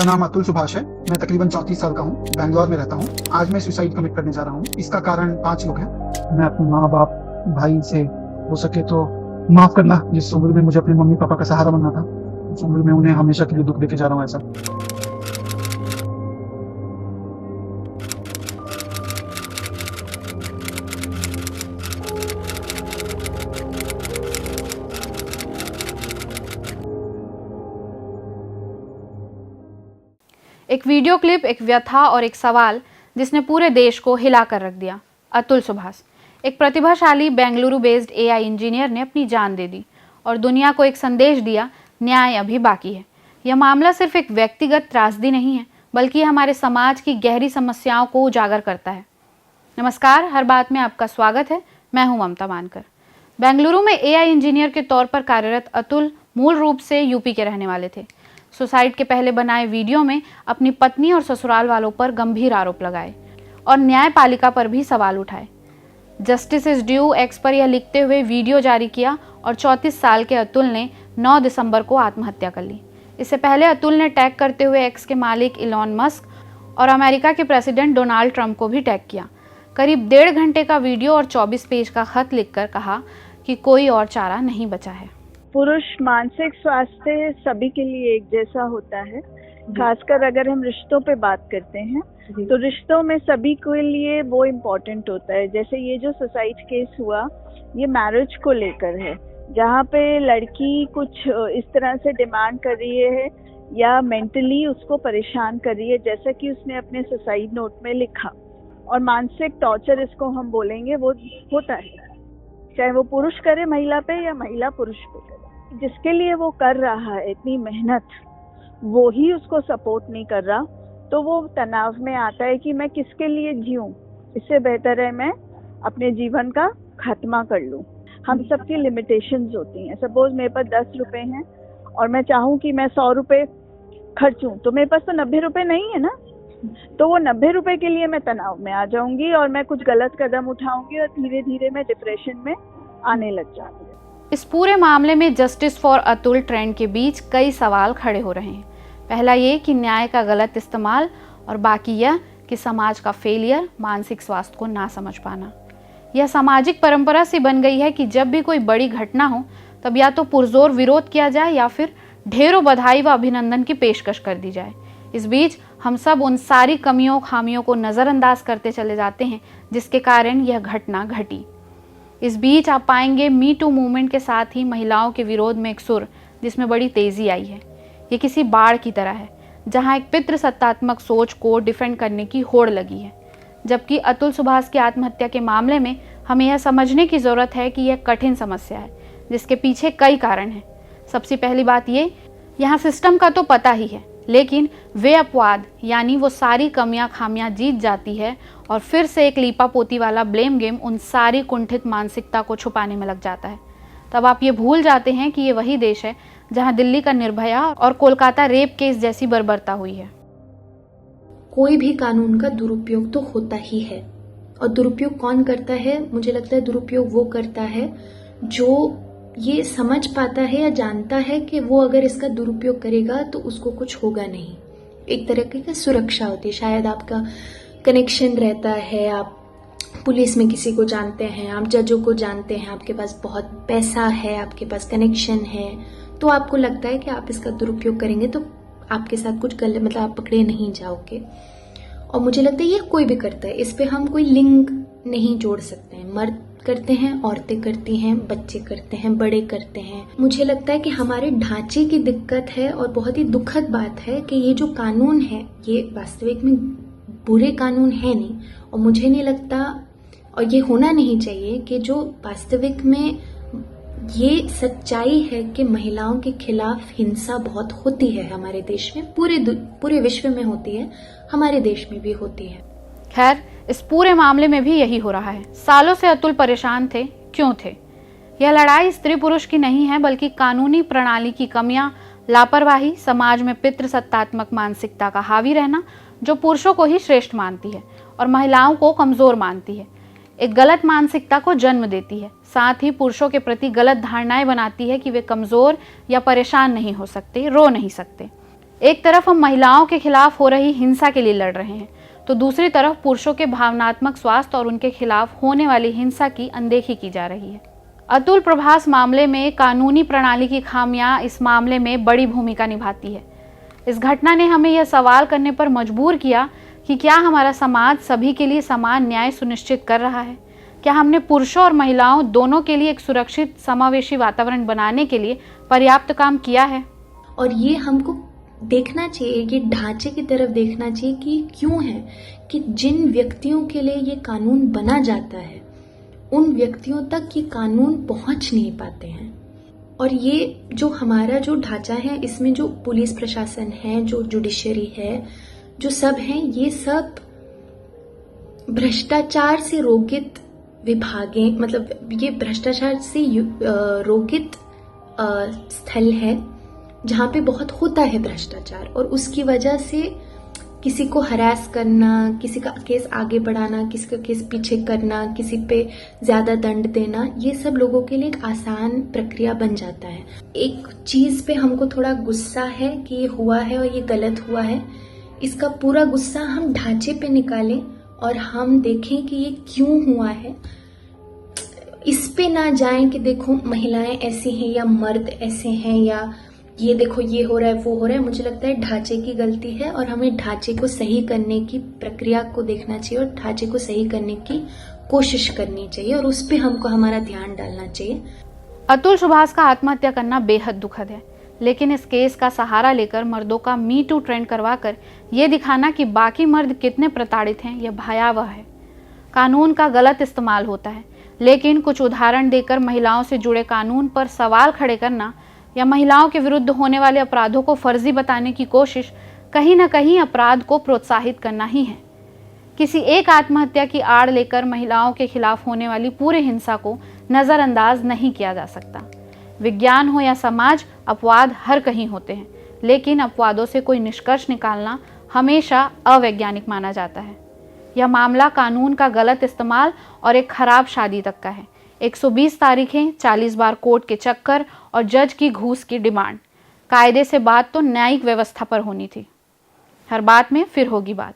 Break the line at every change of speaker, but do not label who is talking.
मेरा नाम अतुल सुभाष है। मैं तकरीबन 34 साल का हूँ, बैंगलोर में रहता हूँ। आज मैं सुसाइड कमिट करने जा रहा हूँ। इसका कारण 5 लोग हैं। मैं अपने माँ बाप भाई से हो सके तो माफ करना, जिस उम्र में मुझे अपने मम्मी पापा का सहारा बनना था, उस उम्र में उन्हें हमेशा के लिए दुख देके जा रहा हूँ ऐसा।
एक वीडियो क्लिप, एक व्यथा और एक सवाल जिसने पूरे देश को हिला कर रख दिया। अतुल सुभाष, एक प्रतिभाशाली बेंगलुरु बेस्ड एआई इंजीनियर ने अपनी जान दे दी और दुनिया को एक संदेश दिया, न्याय अभी बाकी है। यह मामला सिर्फ एक व्यक्तिगत त्रासदी नहीं है, बल्कि यह हमारे समाज की गहरी समस्याओं को उजागर करता है। नमस्कार, हर बात में आपका स्वागत है। मैं हूं ममता मानकर। बेंगलुरु में एआई इंजीनियर के तौर पर कार्यरत अतुल मूल रूप से यूपी के रहने वाले थे। सुसाइड के पहले बनाए वीडियो में अपनी पत्नी और ससुराल वालों पर गंभीर आरोप लगाए और न्यायपालिका पर भी सवाल उठाए। जस्टिस इज ड्यू एक्स पर यह लिखते हुए वीडियो जारी किया और 34 साल के अतुल ने 9 दिसंबर को आत्महत्या कर ली। इससे पहले अतुल ने टैग करते हुए एक्स के मालिक इलॉन मस्क और अमेरिका के प्रेसिडेंट डोनाल्ड ट्रंप को भी टैग किया। करीब 1.5 घंटे का वीडियो और 24 पेज का खत लिखकर कहा कि कोई और चारा नहीं बचा है।
पुरुष मानसिक स्वास्थ्य सभी के लिए एक जैसा होता है, खासकर अगर हम रिश्तों पे बात करते हैं तो रिश्तों में सभी के लिए वो इम्पोर्टेंट होता है। जैसे ये जो सुसाइड केस हुआ, ये मैरिज को लेकर है, जहाँ पे लड़की कुछ इस तरह से डिमांड कर रही है या मेंटली उसको परेशान कर रही है, जैसा कि उसने अपने सुसाइड नोट में लिखा। और मानसिक टॉर्चर इसको हम बोलेंगे, वो होता है, चाहे वो पुरुष करे महिला पे या महिला पुरुष पे करे। जिसके लिए वो कर रहा है इतनी मेहनत, वो ही उसको सपोर्ट नहीं कर रहा, तो वो तनाव में आता है कि मैं किसके लिए जीऊं, इससे बेहतर है मैं अपने जीवन का खात्मा कर लूं। हम सबकी लिमिटेशंस होती हैं। सपोज मेरे पास 10 रुपए हैं और मैं चाहूं कि मैं 100 रुपए खर्चूं, तो मेरे पास तो 90 रुपए नहीं है ना, तो वो 90 रुपए के लिए मैं तनाव में आ जाऊंगी और मैं कुछ गलत कदम उठाऊंगी और धीरे धीरे मैं डिप्रेशन में आने लग जाऊंगी।
इस पूरे मामले में जस्टिस फॉर अतुल ट्रेंड के बीच कई सवाल खड़े हो रहे हैं। पहला ये कि न्याय का गलत इस्तेमाल और बाकी यह कि समाज का फेलियर, मानसिक स्वास्थ्य को ना समझ पाना। यह सामाजिक परंपरा सी बन गई है कि जब भी कोई बड़ी घटना हो तब या तो पुरजोर विरोध किया जाए या फिर ढेरों बधाई व अभिनंदन की पेशकश कर दी जाए। इस बीच हम सब उन सारी कमियों खामियों को नज़रअंदाज करते चले जाते हैं जिसके कारण यह घटना घटी। इस बीच आप पाएंगे मी टू मूवमेंट के साथ ही महिलाओं के विरोध में एक सुर जिसमें बड़ी तेजी आई है। ये किसी बाढ़ की तरह है जहां एक पितृसत्तात्मक सोच को डिफेंड करने की होड़ लगी है। जबकि अतुल सुभाष की आत्महत्या के मामले में हमें यह समझने की ज़रूरत है कि यह कठिन समस्या है जिसके पीछे कई कारण हैं। सबसे पहली बात ये, यहाँ सिस्टम का तो पता ही है, लेकिन वे अपवाद यानी वो सारी कमियां खामियां जीत जाती है और फिर से एक लीपापोती वाला ब्लेम गेम उन सारी कुंठित मानसिकता को छुपाने में लग जाता है। तब आप ये भूल जाते हैं कि ये वही देश है जहां दिल्ली का निर्भया और कोलकाता रेप केस जैसी बर्बरता हुई है।
कोई भी कानून का दुरुपयोग तो होता ही है, और दुरुपयोग कौन करता है? मुझे लगता है दुरुपयोग वो करता है जो ये समझ पाता है या जानता है कि वो अगर इसका दुरुपयोग करेगा तो उसको कुछ होगा नहीं। एक तरह की सुरक्षा होती है, शायद आपका कनेक्शन रहता है, आप पुलिस में किसी को जानते हैं, आप जजों को जानते हैं, आपके पास बहुत पैसा है, आपके पास कनेक्शन है, तो आपको लगता है कि आप इसका दुरुपयोग करेंगे तो आपके साथ कुछ गलत, मतलब आप पकड़े नहीं जाओगे। और मुझे लगता है ये कोई भी करता है, इस पे हम कोई लिंक नहीं जोड़ सकते हैं। मर्द करते हैं, औरतें करती हैं, बच्चे करते हैं, बड़े करते हैं। मुझे लगता है कि हमारे ढांचे की दिक्कत है और बहुत ही दुखद बात है कि ये जो कानून है ये वास्तविक में बुरे कानून है नहीं, और मुझे नहीं लगता और ये होना नहीं चाहिए कि जो वास्तविक में ये सच्चाई है कि महिलाओं के खिलाफ हिंसा बहुत होती है हमारे देश में, पूरे विश्व में होती है, हमारे देश में भी होती है।
खैर, इस पूरे मामले में भी यही हो रहा है। सालों से अतुल परेशान थे। क्यों थे? यह लड़ाई स्त्री पुरुष की नहीं है, बल्कि कानूनी प्रणाली की कमियां, लापरवाही, समाज में पितृसत्तात्मक मानसिकता का हावी रहना जो पुरुषों को ही श्रेष्ठ मानती है और महिलाओं को कमजोर मानती है, एक गलत मानसिकता को जन्म देती है। साथ ही पुरुषों के प्रति गलत धारणाएं बनाती है कि वे कमजोर या परेशान नहीं हो सकते, रो नहीं सकते। एक तरफ हम महिलाओं के खिलाफ हो रही हिंसा के लिए लड़ रहे हैं, तो दूसरी तरफ पुरुषों के भावनात्मक स्वास्थ्य और उनके खिलाफ होने वाली हिंसा की अनदेखी की जा रही है। अतुल प्रभास मामले में कानूनी प्रणाली की खामियां इस मामले में बड़ी भूमिका निभाती है। इस घटना ने हमें यह सवाल करने पर मजबूर किया कि क्या हमारा समाज सभी के लिए समान न्याय सुनिश्चित कर रहा है? क्या हमने पुरुषों और महिलाओं दोनों के लिए एक सुरक्षित समावेशी वातावरण बनाने के लिए पर्याप्त काम किया है?
और ये हमको देखना चाहिए, ये ढांचे की तरफ देखना चाहिए कि क्यों है कि जिन व्यक्तियों के लिए ये कानून बना जाता है उन व्यक्तियों तक ये कानून पहुंच नहीं पाते हैं। और ये जो हमारा जो ढांचा है, इसमें जो पुलिस प्रशासन है, जो जुडिशरी है, जो सब हैं, ये सब भ्रष्टाचार से रोगित विभागें, मतलब ये भ्रष्टाचार से रोगित स्थल है जहाँ पे बहुत होता है भ्रष्टाचार। और उसकी वजह से किसी को हरास करना, किसी का केस आगे बढ़ाना, किसी का केस पीछे करना, किसी पे ज्यादा दंड देना, ये सब लोगों के लिए एक आसान प्रक्रिया बन जाता है। एक चीज पे हमको थोड़ा गुस्सा है कि ये हुआ है और ये गलत हुआ है, इसका पूरा गुस्सा हम ढांचे पे निकालें और हम देखें कि ये क्यों हुआ है। इस पे ना जाएं कि देखो महिलाएं ऐसी हैं या मर्द ऐसे हैं, या ये देखो ये हो रहा है वो हो रहा है। मुझे लगता है ढांचे की गलती है और हमें ढांचे को सही करने की प्रक्रिया को देखना चाहिए और ढांचे को सही करने की कोशिश करनी चाहिए और उस पे हमको हमारा ध्यान डालना चाहिए।
अतुल सुभाष का आत्महत्या करना बेहद दुखद है, लेकिन इस केस का सहारा लेकर मर्दों का मी टू ट्रेंड करवाकर ये दिखाना कि बाकी मर्द कितने प्रताड़ित हैं, यह भयावह है। कानून का गलत इस्तेमाल होता है, लेकिन कुछ उदाहरण देकर महिलाओं से जुड़े कानून पर सवाल खड़े करना या महिलाओं के विरुद्ध होने वाले अपराधों को फर्जी बताने की कोशिश कहीं न कहीं अपराध को प्रोत्साहित करना ही है। किसी एक आत्महत्या की आड़ लेकर महिलाओं के खिलाफ होने वाली पूरी हिंसा को नज़रअंदाज नहीं किया जा सकता। विज्ञान हो या समाज, अपवाद हर कहीं होते हैं, लेकिन अपवादों से कोई निष्कर्ष निकालना हमेशा अवैज्ञानिक माना जाता है। यह मामला कानून का गलत इस्तेमाल और एक खराब शादी तक का है। 120 तारीखें, 40 बार कोर्ट के चक्कर और जज की घूस की डिमांड। कायदे से बात तो न्यायिक व्यवस्था पर होनी थी। हर बात में फिर होगी बात।